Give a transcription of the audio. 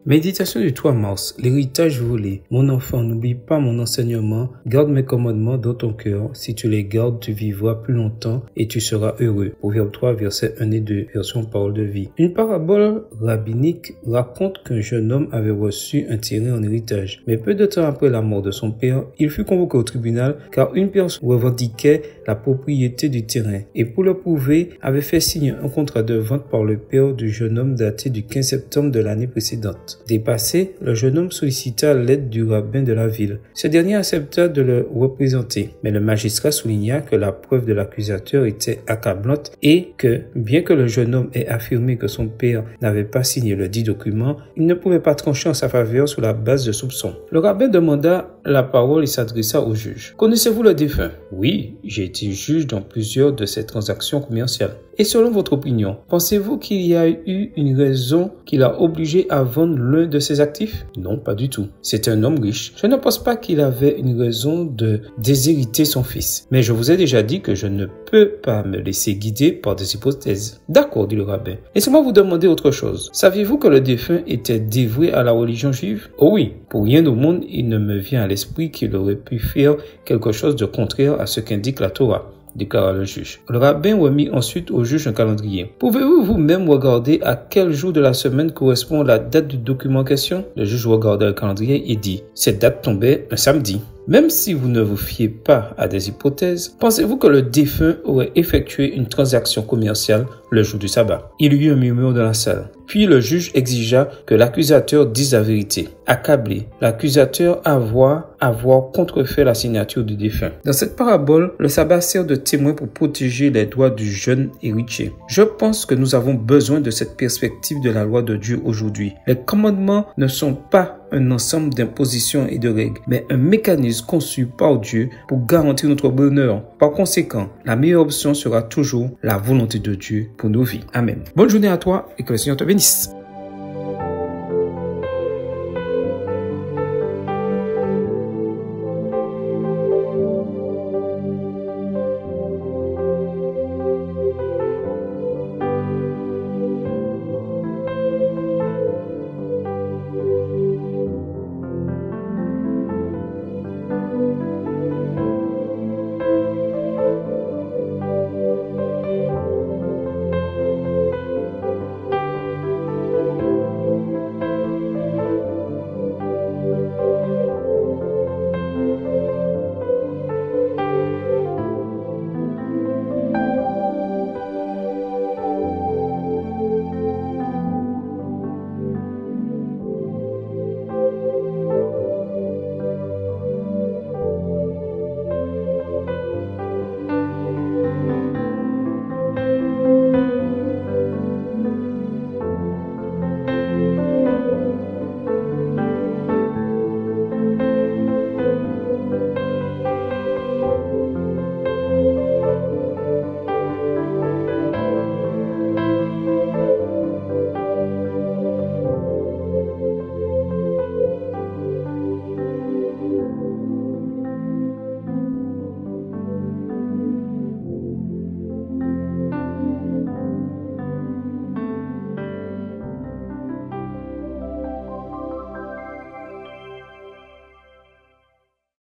Méditation du 3 mars, l'héritage volé. Mon enfant, n'oublie pas mon enseignement, garde mes commandements dans ton cœur. Si tu les gardes, tu vivras plus longtemps et tu seras heureux. Proverbe 3, versets 1 et 2, version parole de vie. Une parabole rabbinique raconte qu'un jeune homme avait reçu un terrain en héritage. Mais peu de temps après la mort de son père, il fut convoqué au tribunal car une personne revendiquait la propriété du terrain et pour le prouver, avait fait signer un contrat de vente par le père du jeune homme daté du 15 septembre de l'année précédente. Dépassé, le jeune homme sollicita l'aide du rabbin de la ville. Ce dernier accepta de le représenter, mais le magistrat souligna que la preuve de l'accusateur était accablante et que, bien que le jeune homme ait affirmé que son père n'avait pas signé le dit document, il ne pouvait pas trancher en sa faveur sur la base de soupçons. Le rabbin demanda la parole et s'adressa au juge. « Connaissez-vous le défunt ?»« Oui, j'ai été juge dans plusieurs de ces transactions commerciales. » Et selon votre opinion, pensez-vous qu'il y a eu une raison qui l'a obligé à vendre l'un de ses actifs? Non, pas du tout. C'est un homme riche. Je ne pense pas qu'il avait une raison de déshériter son fils. Mais je vous ai déjà dit que je ne peux pas me laisser guider par des hypothèses. D'accord, dit le rabbin. Laissez-moi vous demander autre chose. Saviez-vous que le défunt était dévoué à la religion juive? Oh oui, pour rien au monde, il ne me vient à l'esprit qu'il aurait pu faire quelque chose de contraire à ce qu'indique la Torah, déclara le juge. Le rabbin remit ensuite au juge un calendrier. Pouvez-vous vous-même regarder à quel jour de la semaine correspond la date du document en question? Le juge regarda le calendrier et dit, cette date tombait un samedi. Même si vous ne vous fiez pas à des hypothèses, pensez-vous que le défunt aurait effectué une transaction commerciale le jour du sabbat? Il y eut un murmure dans la salle. Puis le juge exigea que l'accusateur dise la vérité. Accablé, l'accusateur avoir contrefait la signature du défunt. Dans cette parabole, le sabbat sert de témoin pour protéger les droits du jeune héritier. Je pense que nous avons besoin de cette perspective de la loi de Dieu aujourd'hui. Les commandements ne sont pas un ensemble d'impositions et de règles, mais un mécanisme conçu par Dieu pour garantir notre bonheur. Par conséquent, la meilleure option sera toujours la volonté de Dieu pour nos vies. Amen. Bonne journée à toi et que le Seigneur te bénisse.